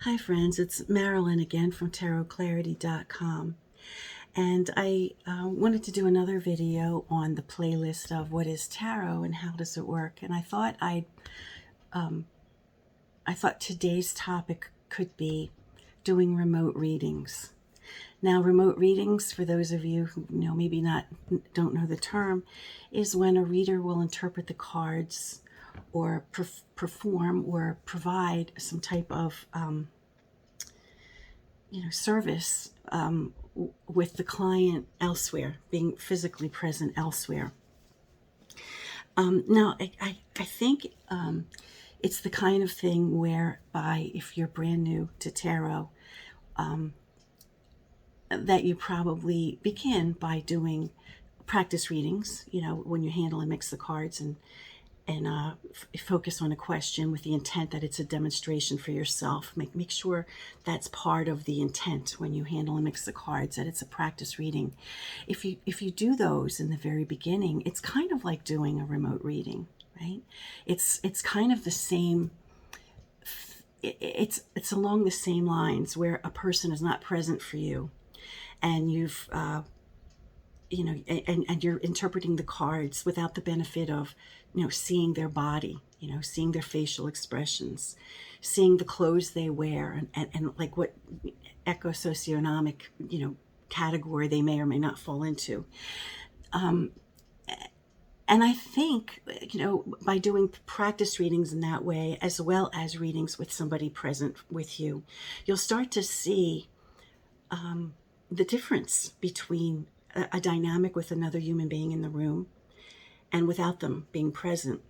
Hi friends, it's Marilyn again from tarotclarity.com, and I wanted to do another video on the playlist of what is tarot and how does it work. And I thought today's topic could be doing remote readings. Now, remote readings, for those of you who maybe don't know the term, is when a reader will interpret the cards or perform or provide some type of service with the client elsewhere, being physically present elsewhere. Now, I think it's the kind of thing whereby if you're brand new to tarot, that you probably begin by doing practice readings, when you handle and mix the cards and focus on a question with the intent that it's a demonstration for yourself. Make sure that's part of the intent when you handle and mix the cards, that it's a practice reading. If you do those in the very beginning, it's kind of like doing a remote reading, right? It's kind of the same. It's along the same lines where a person is not present for you, and you've and you're interpreting the cards without the benefit of, seeing their body, seeing their facial expressions, seeing the clothes they wear, and like what eco-socioeconomic, category they may or may not fall into. And I think, by doing practice readings in that way, as well as readings with somebody present with you, you'll start to see the difference between a dynamic with another human being in the room and without them being present.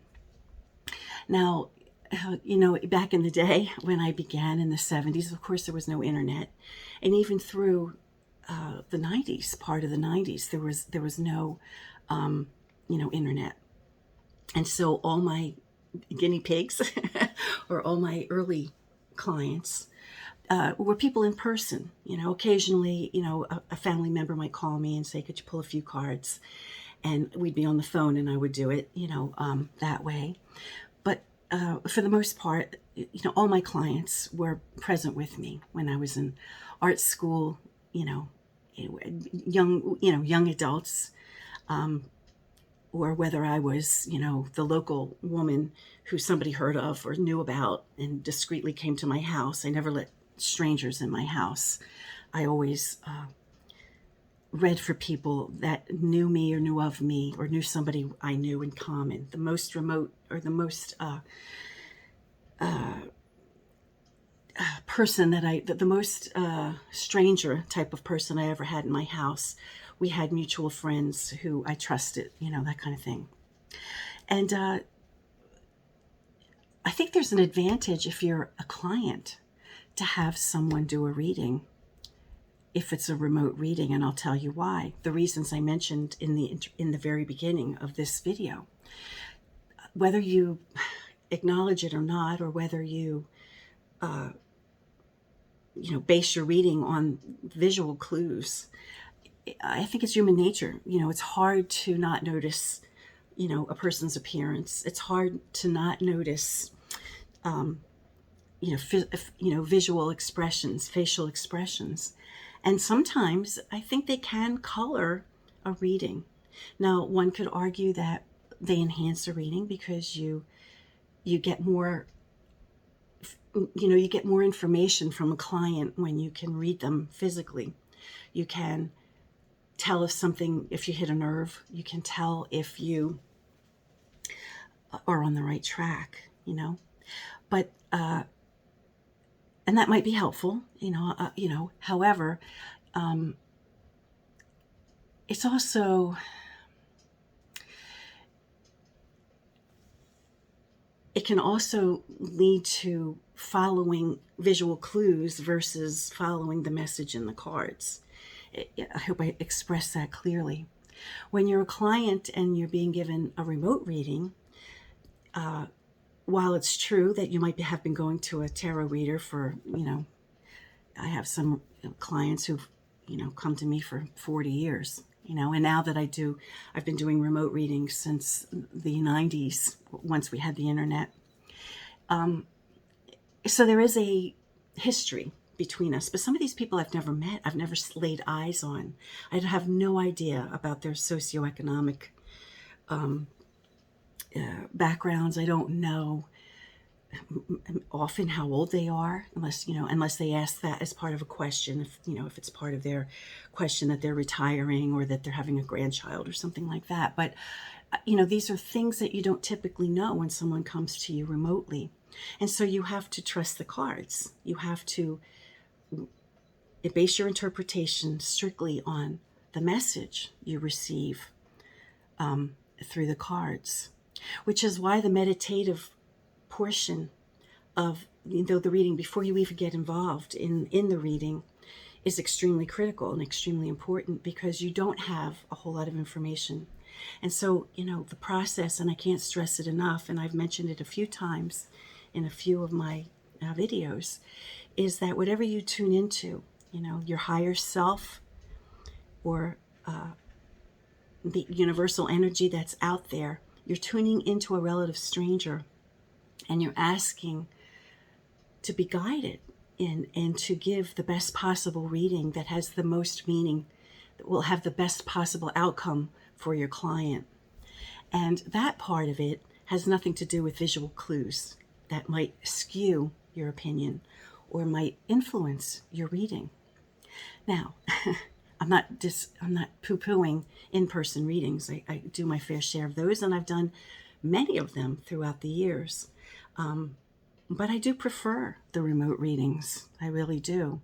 Now, back in the day when I began in the 70s, of course, there was no internet. And even through the 90s, part of the 90s, there was no, internet. And so all my guinea pigs or all my early clients were people in person. Occasionally, a family member might call me and say, could you pull a few cards? And we'd be on the phone and I would do it, that way. But for the most part, all my clients were present with me when I was in art school, young adults, or whether I was, the local woman who somebody heard of or knew about and discreetly came to my house. I never let strangers in my house. I always read for people that knew me or knew of me or knew somebody I knew in common. The most remote or the most person the most stranger type of person I ever had in my house. We had mutual friends who I trusted, that kind of thing. And I think there's an advantage if you're a client to have someone do a reading if it's a remote reading, and I'll tell you why. The reasons I mentioned in the very beginning of this video. Whether you acknowledge it or not, or whether you base your reading on visual clues, I think it's human nature. It's hard to not notice, a person's appearance. It's hard to not notice visual expressions, facial expressions. And sometimes I think they can color a reading. Now, one could argue that they enhance a reading because you get more, you get more information from a client when you can read them physically. You can tell if you hit a nerve. You can tell if you are on the right track, But and that might be helpful, However, it's also, it can also lead to following visual clues versus following the message in the cards. I hope I expressed that clearly. When you're a client and you're being given a remote reading, while it's true that you might have been going to a tarot reader for, I have some clients who've, come to me for 40 years, and now that I've been doing remote readings since the 90s, once we had the internet. So there is a history between us. But some of these people I've never met, I've never laid eyes on. I have no idea about their socioeconomic backgrounds. I don't know often how old they are, unless they ask that as part of a question. If it's part of their question that they're retiring or that they're having a grandchild or something like that. But these are things that you don't typically know when someone comes to you remotely. And so you have to trust the cards. You have to base your interpretation strictly on the message you receive through the cards, which is why the meditative portion of the reading, before you even get involved in the reading, is extremely critical and extremely important, because you don't have a whole lot of information. And so, the process, and I can't stress it enough, and I've mentioned it a few times in a few of my videos, is that whatever you tune into, your higher self or the universal energy that's out there, you're tuning into a relative stranger and you're asking to be guided and to give the best possible reading that has the most meaning, that will have the best possible outcome for your client. And that part of it has nothing to do with visual clues that might skew your opinion or might influence your reading. Now, I'm not poo-pooing in-person readings. I do my fair share of those, and I've done many of them throughout the years. But I do prefer the remote readings. I really do.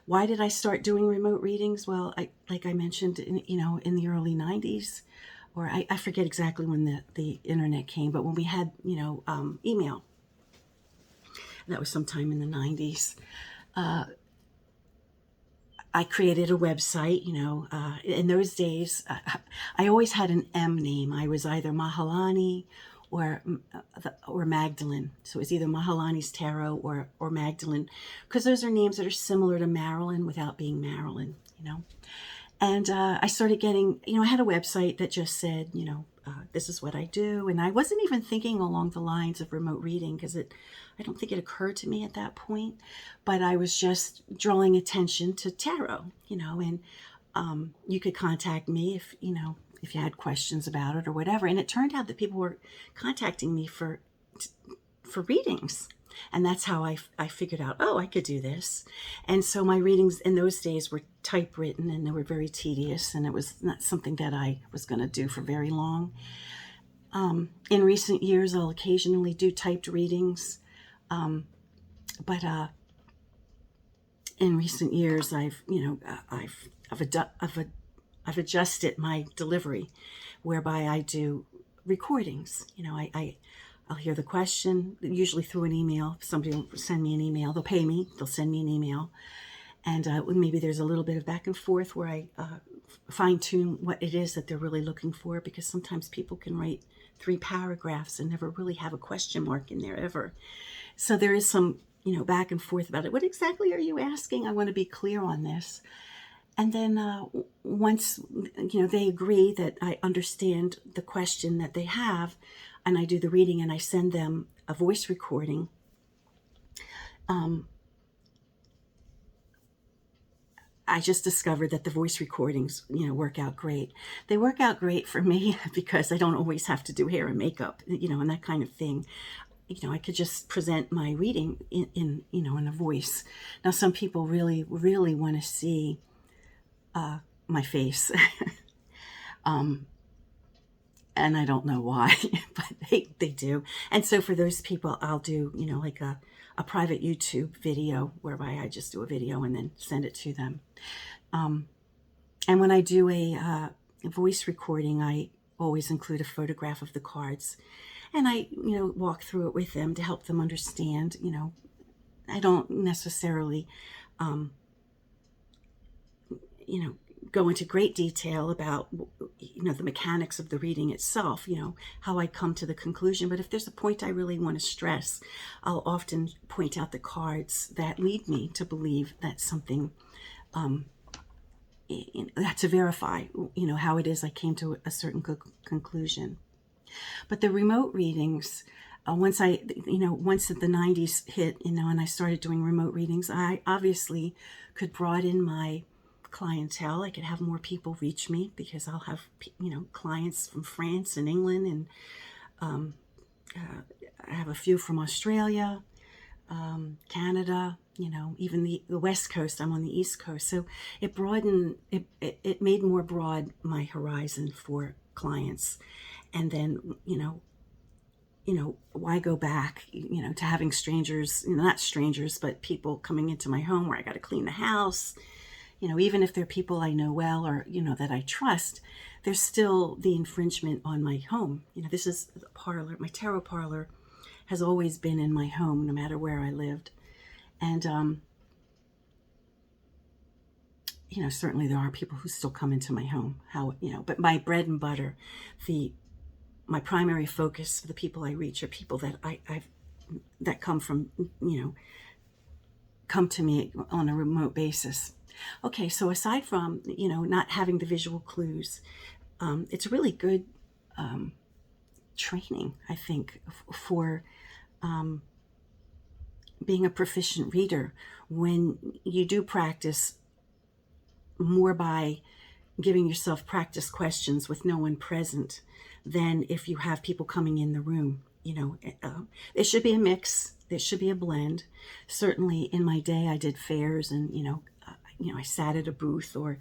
Why did I start doing remote readings? Well, like I mentioned, in the early 90s, or I forget exactly when the internet came, but when we had, email, that was sometime in the 90s. I created a website, in those days, I always had an M name. I was either Mahalani or Magdalene. So it was either Mahalani's Tarot or Magdalene, because those are names that are similar to Marilyn without being Marilyn, And I started getting, I had a website that just said, this is what I do. And I wasn't even thinking along the lines of remote reading, because I don't think it occurred to me at that point. But I was just drawing attention to tarot, and you could contact me if you had questions about it or whatever. And it turned out that people were contacting me for readings. And that's how I figured out, I could do this. And so my readings in those days were typewritten, and they were very tedious, and it was not something that I was going to do for very long. In recent years, I'll occasionally do typed readings. But in recent years, I've adjusted my delivery, whereby I do recordings. I'll hear the question, usually through an email. Somebody will send me an email. They'll pay me. They'll send me an email. And maybe there's a little bit of back and forth where I fine-tune what it is that they're really looking for, because sometimes people can write 3 paragraphs and never really have a question mark in there ever. So there is some, back and forth about it. What exactly are you asking? I want to be clear on this. And then once, they agree that I understand the question that they have, and I do the reading and I send them a voice recording, I just discovered that the voice recordings, work out great. They work out great for me because I don't always have to do hair and makeup, and that kind of thing. I could just present my reading in a voice. Now, some people really, really want to see my face. And I don't know why, but they do. And so for those people, I'll do, like a private YouTube video whereby I just do a video and then send it to them. And when I do a voice recording, I always include a photograph of the cards. And I, walk through it with them to help them understand. I don't necessarily, go into great detail about, the mechanics of the reading itself, how I come to the conclusion. But if there's a point I really want to stress, I'll often point out the cards that lead me to believe that something, to verify, how it is I came to a certain conclusion. But the remote readings, once the 90s hit, and I started doing remote readings, I obviously could broaden my clientele. I could have more people reach me because I'll have, clients from France and England, and I have a few from Australia, Canada, even the West Coast. I'm on the East Coast. So it broadened, it made more broad my horizon for clients. And then, why go back, to having strangers, not strangers, but people coming into my home where I got to clean the house, even if they're people I know well or, that I trust, there's still the infringement on my home. This is the parlor, my tarot parlor has always been in my home, no matter where I lived. And, certainly there are people who still come into my home, but my bread and butter, my primary focus for the people I reach are people that that come to me on a remote basis. Okay, so aside from, not having the visual clues, it's really good training, I think, for being a proficient reader when you do practice more by giving yourself practice questions with no one present than if you have people coming in the room. There should be a mix. There should be a blend. Certainly in my day, I did fairs and, I sat at a booth, or,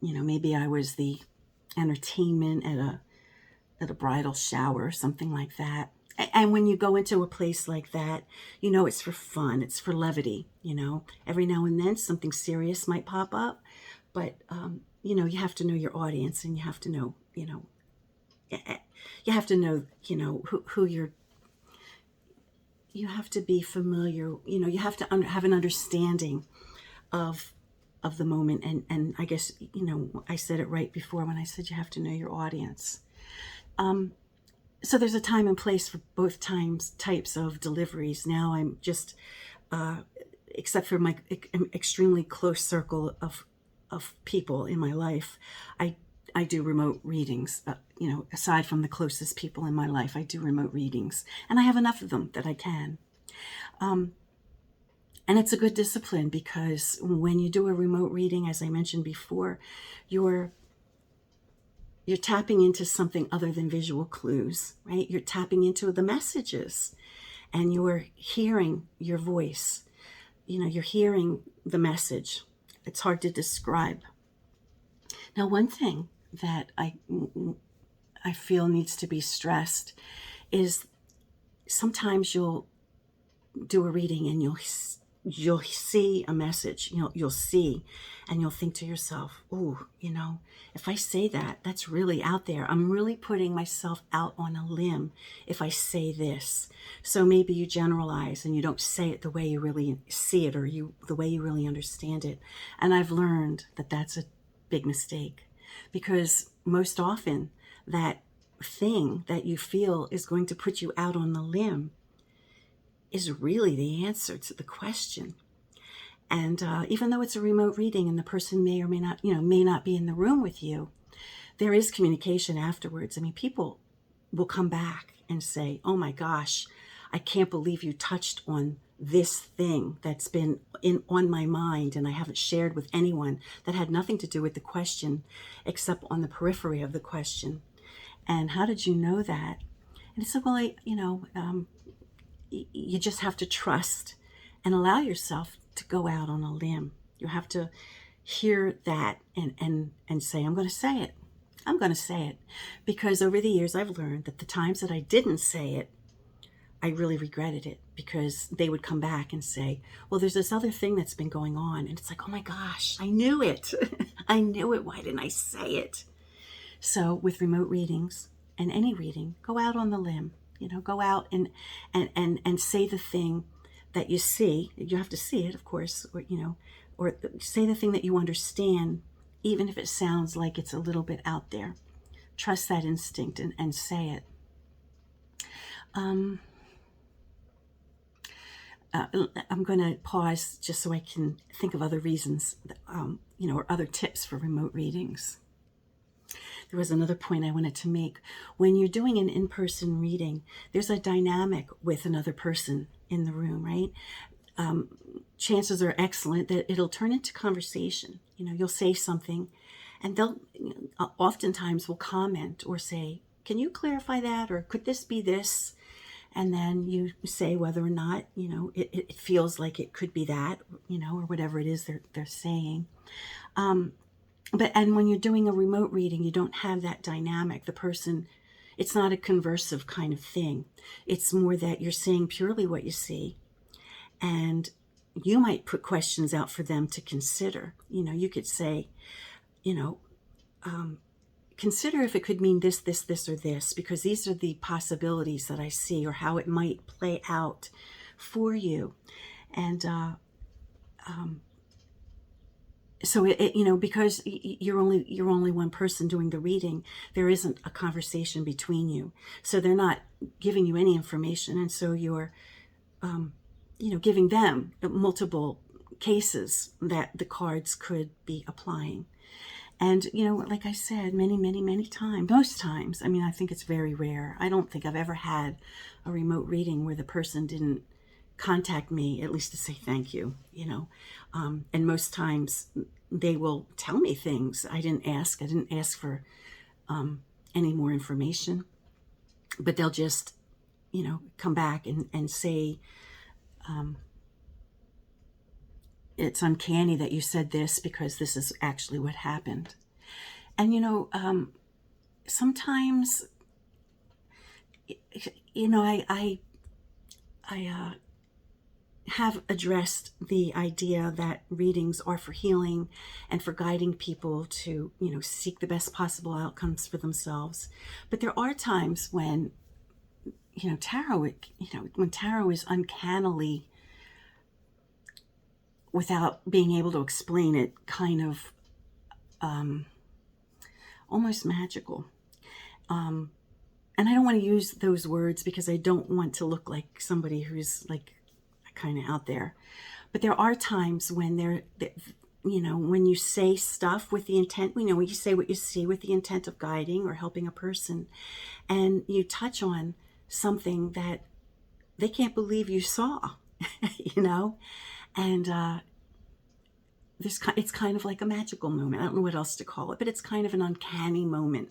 maybe I was the entertainment at a bridal shower or something like that. And when you go into a place like that, it's for fun, it's for levity, every now and then something serious might pop up, but, you have to know your audience, and you have to know, who you have to be familiar, you have to have an understanding of the moment. And I guess, I said it right before when I said you have to know your audience. So there's a time and place for both types of deliveries. Now I'm just, except for my extremely close circle of people in my life, I do remote readings. Aside from the closest people in my life, I do remote readings, and I have enough of them that I can. And it's a good discipline, because when you do a remote reading, as I mentioned before, you're tapping into something other than visual clues, right? You're tapping into the messages, and you're hearing your voice. You're hearing the message. It's hard to describe. Now, one thing that I feel needs to be stressed is sometimes you'll do a reading and you'll see a message, you'll see, and you'll think to yourself, ooh, if I say that, that's really out there. I'm really putting myself out on a limb if I say this. So maybe you generalize and you don't say it the way you really see it, or the way you really understand it. And I've learned that that's a big mistake, because most often that thing that you feel is going to put you out on the limb is really the answer to the question. And even though it's a remote reading and the person may or may not be in the room with you, there is communication afterwards. I mean, people will come back and say, oh my gosh, I can't believe you touched on this thing that's been on my mind, and I haven't shared with anyone, that had nothing to do with the question except on the periphery of the question. And how did you know that? And it's well, you just have to trust and allow yourself to go out on a limb. You have to hear that and say, I'm going to say it. I'm going to say it. Because over the years, I've learned that the times that I didn't say it, I really regretted it, because they would come back and say, well, there's this other thing that's been going on. And it's like, oh my gosh, I knew it. I knew it. Why didn't I say it? So with remote readings and any reading, go out on the limb. Go out and say the thing that you see. You have to see it, of course, or say the thing that you understand, even if it sounds like it's a little bit out there. Trust that instinct and say it. I'm going to pause just so I can think of other reasons, or other tips for remote readings. there was another point I wanted to make. When you're doing an in-person reading, there's a dynamic with another person in the room, right? Chances are excellent that it'll turn into conversation. You'll say something, and they'll oftentimes will comment or say, "Can you clarify that?" or "Could this be this?" And then you say whether or not it feels like it could be that, or whatever it is they're saying. And when you're doing a remote reading, you don't have that dynamic. The person, it's not a conversive kind of thing. It's more that you're saying purely what you see, and you might put questions out for them to consider. You could say, consider if it could mean this, this, this, or this, because these are the possibilities that I see, or how it might play out for you. And so because you're only one person doing the reading, there isn't a conversation between you. So they're not giving you any information, and so you're giving them multiple cases that the cards could be applying. And, like I said, many, many, many times, most times, I think it's very rare. I don't think I've ever had a remote reading where the person didn't contact me, at least to say thank you, and most times they will tell me things I didn't ask. I didn't ask for any more information, but they'll just, come back and say, it's uncanny that you said this, because this is actually what happened. And, sometimes, I have addressed the idea that readings are for healing and for guiding people to, seek the best possible outcomes for themselves. But there are times when, tarot, when tarot is uncannily, without being able to explain it, kind of almost magical. And I don't want to use those words because I don't want to look like somebody who's like kind of out there. But there are times when when you say stuff with the intent, when you say what you see with the intent of guiding or helping a person, and you touch on something that they can't believe you saw, and it's kind of like a magical moment. I don't know what else to call it, but it's kind of an uncanny moment.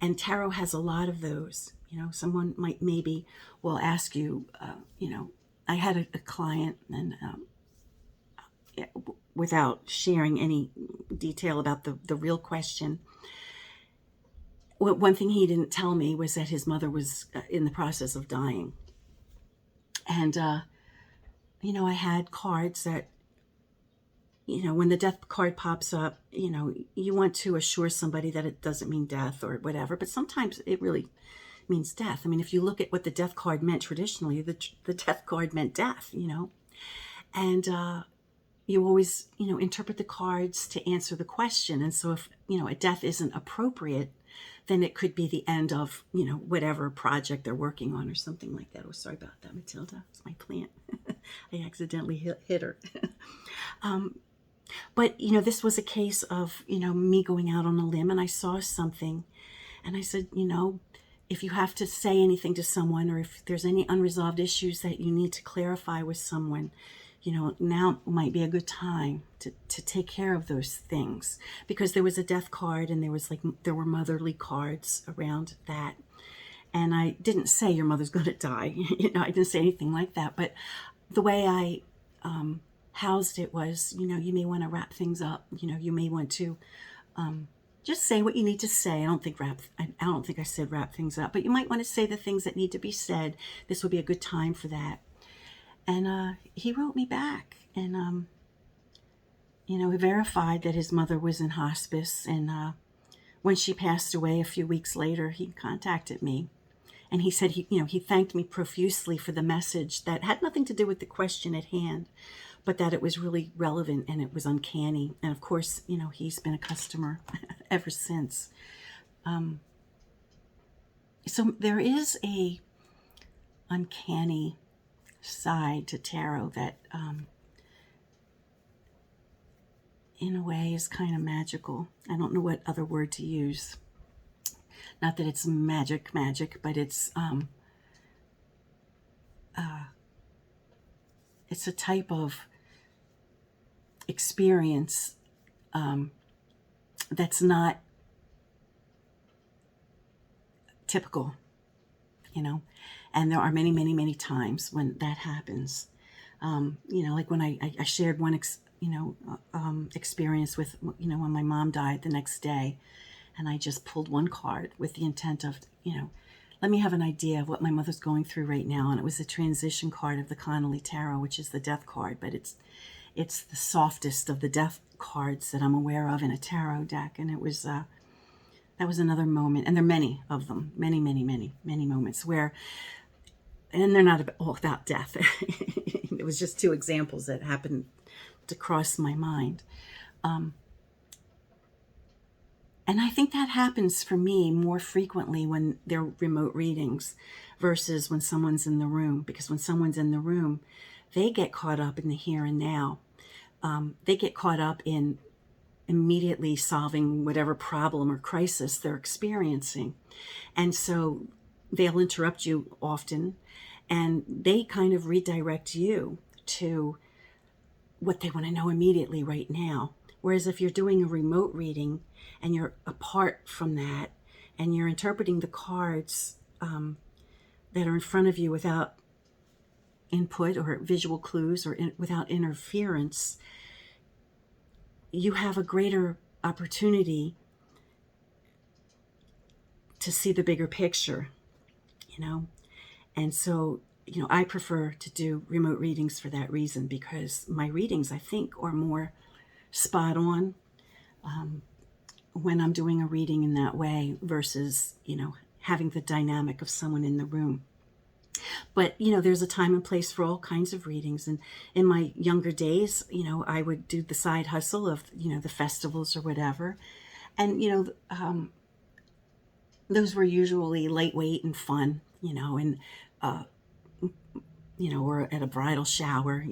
And tarot has a lot of those. Someone will ask you, I had a client, and without sharing any detail about the real question, one thing he didn't tell me was that his mother was in the process of dying. And, I had cards that, when the death card pops up, you want to assure somebody that it doesn't mean death or whatever, but sometimes it really means death. If you look at what the death card meant traditionally, the death card meant death, and you always, interpret the cards to answer the question. And so if, a death isn't appropriate, then it could be the end of, whatever project they're working on or something like that. Oh, sorry about that, Matilda. It's my plant. I accidentally hit her. But, this was a case of, me going out on a limb, and I saw something, and I said, if you have to say anything to someone, or if there's any unresolved issues that you need to clarify with someone, now might be a good time to take care of those things. Because there was a death card, and there were motherly cards around that. And I didn't say your mother's going to die. I didn't say anything like that. But the way I housed it was, you may want to wrap things up. You may want to just say what you need to say. I don't think I said wrap things up, but you might want to say the things that need to be said. This would be a good time for that. And he wrote me back, and he verified that his mother was in hospice. And when she passed away a few weeks later, he contacted me, and he said he thanked me profusely for the message that had nothing to do with the question at hand, but that it was really relevant and it was uncanny. And of course, he's been a customer ever since. So there is a uncanny side to tarot that in a way is kind of magical. I don't know what other word to use. Not that it's magic, but it's a type of experience that's not typical, you know. And there are many, many, many times when that happens. Like when I shared one, experience with, when my mom died the next day, and I just pulled one card with the intent of, let me have an idea of what my mother's going through right now. And it was a transition card of the Connolly Tarot, which is the death card, but it's the softest of the death cards that I'm aware of in a tarot deck. And it was that was another moment, and there are many of them, many, many, many, many moments where, and they're not all about death. It was just two examples that happened to cross my mind. And I think that happens for me more frequently when they're remote readings versus when someone's in the room. Because when someone's in the room, they get caught up in the here and now. They get caught up in immediately solving whatever problem or crisis they're experiencing. And so they'll interrupt you often, and they kind of redirect you to what they want to know immediately right now. Whereas if you're doing a remote reading and you're apart from that and you're interpreting the cards that are in front of you without input or visual clues or without interference, you have a greater opportunity to see the bigger picture, And so, I prefer to do remote readings for that reason, because my readings, I think, are more spot on when I'm doing a reading in that way versus, having the dynamic of someone in the room. But, there's a time and place for all kinds of readings. And in my younger days, I would do the side hustle of, the festivals or whatever. And, those were usually lightweight and fun, and, or at a bridal shower,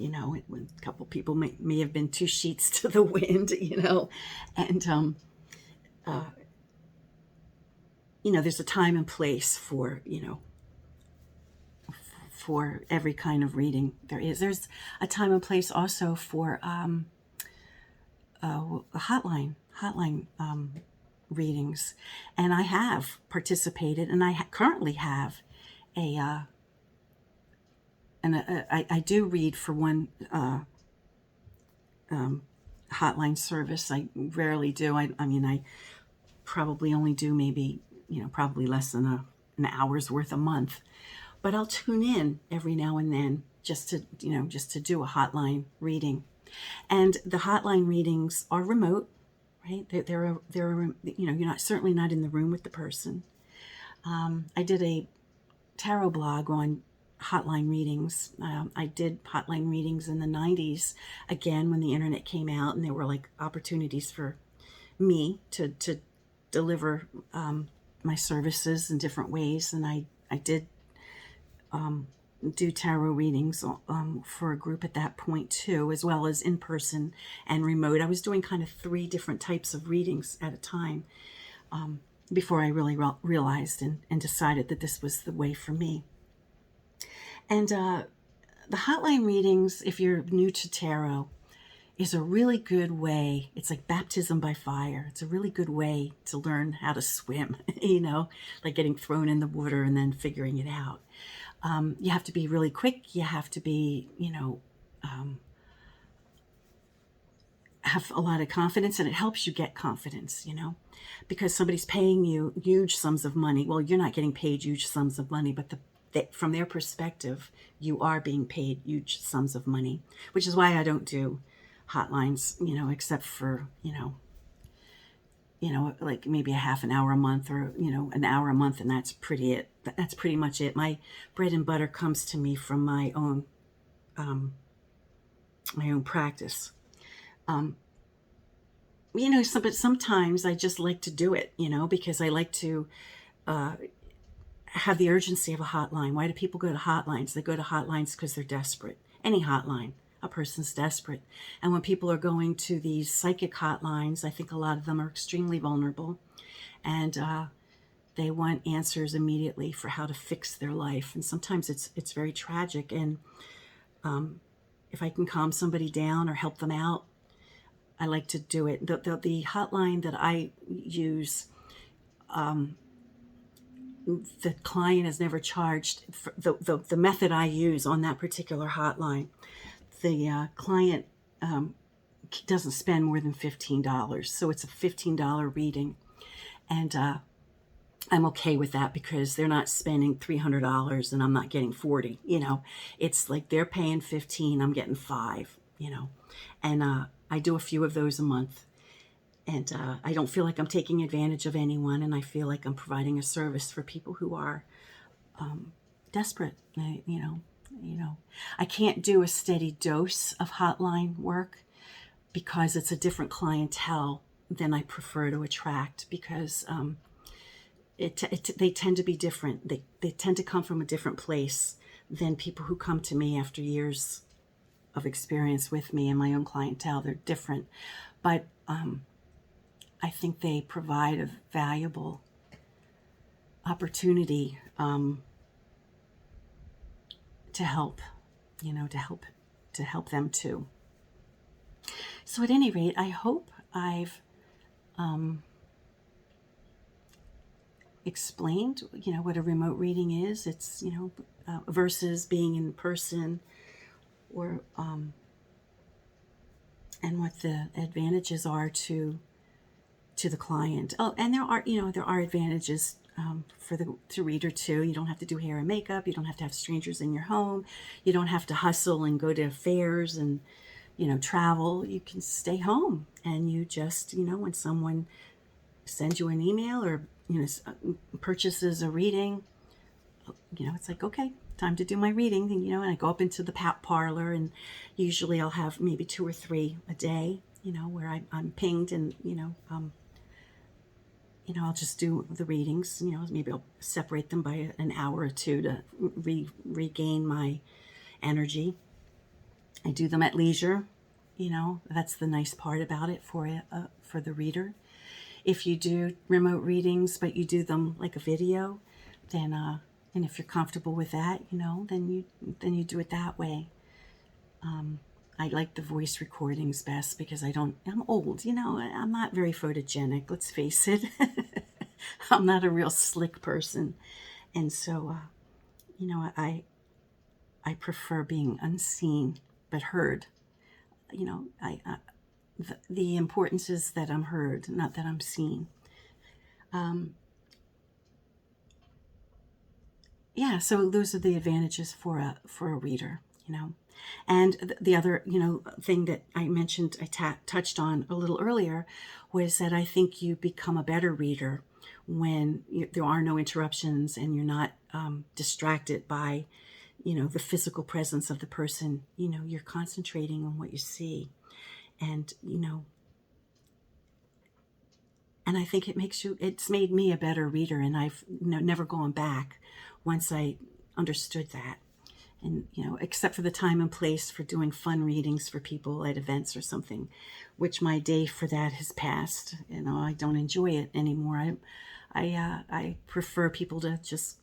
when a couple people may have been two sheets to the wind, and, there's a time and place for, for every kind of reading there's a time and place also for hotline readings, and I have participated, and I currently have I do read for one hotline service. I rarely do. I probably only do maybe probably less than an hour's worth a month. But I'll tune in every now and then just to do a hotline reading. And the hotline readings are remote, right? They're you're certainly not in the room with the person. I did a tarot blog on hotline readings. I did hotline readings in the 90s, again, when the internet came out, and there were like opportunities for me to deliver my services in different ways. And I did do tarot readings for a group at that point too, as well as in person and remote. I was doing kind of 3 different types of readings at a time before I really realized and decided that this was the way for me. And the hotline readings, if you're new to tarot, is a really good way. It's like baptism by fire. It's a really good way to learn how to swim, like getting thrown in the water and then figuring it out. You have to be really quick. You have to be, have a lot of confidence, and it helps you get confidence, because somebody's paying you huge sums of money. Well, you're not getting paid huge sums of money, but from their perspective, you are being paid huge sums of money, which is why I don't do hotlines, except for, like maybe a half an hour a month or, an hour a month. And that's pretty much it. My bread and butter comes to me from my own practice. But sometimes I just like to do it, because I like to have the urgency of a hotline. Why do people go to hotlines? They go to hotlines because they're desperate. Any hotline, a person's desperate. And when people are going to these psychic hotlines, I think a lot of them are extremely vulnerable. And They want answers immediately for how to fix their life, and sometimes it's very tragic. And if I can calm somebody down or help them out, I like to do it. The hotline that I use, the client has never charged for the method I use on that particular hotline. The client doesn't spend more than $15, so it's a $15 reading, and I'm okay with that because they're not spending $300 and I'm not getting 40. It's like they're paying 15, I'm getting 5. And I do a few of those a month, and I don't feel like I'm taking advantage of anyone, and I feel like I'm providing a service for people who are desperate. I can't do a steady dose of hotline work because it's a different clientele than I prefer to attract, because they tend to be different. They tend to come from a different place than people who come to me after years of experience with me and my own clientele. They're different, but I think they provide a valuable opportunity to help, to help them too. So at any rate, I hope I've explained, what a remote reading is. It's, versus being in person, or and what the advantages are to the client. Oh, and there are advantages for the reader too. You don't have to do hair and makeup. You don't have to have strangers in your home. You don't have to hustle and go to fairs and travel. You can stay home, and you just when someone sends you an email or purchases a reading, it's like, okay, time to do my reading. And I go up into the parlor, and usually I'll have maybe 2 or 3 a day, where I'm pinged, and I'll just do the readings. Maybe I'll separate them by an hour or 2 to regain my energy. I do them at leisure. That's the nice part about it for the reader. If you do remote readings, but you do them like a video, then and if you're comfortable with that, then you do it that way. I like the voice recordings best because I'm old, I'm not very photogenic, let's face it. I'm not a real slick person. And so, I prefer being unseen but heard. The importance is that I'm heard, not that I'm seen. So those are the advantages for a reader, And the other, thing that I mentioned, I touched on a little earlier, was that I think you become a better reader when there are no interruptions and you're not distracted by, the physical presence of the person. You're concentrating on what you see, and and I think it's made me a better reader, and I've never gone back once I understood that. And, except for the time and place for doing fun readings for people at events or something, which my day for that has passed. I don't enjoy it anymore. I prefer people to just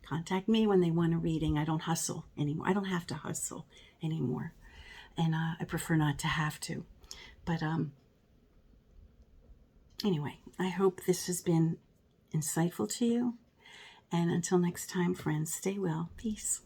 contact me when they want a reading. I don't hustle anymore. I don't have to hustle anymore. And I prefer not to have to. But anyway, I hope this has been insightful to you. And until next time, friends, stay well. Peace.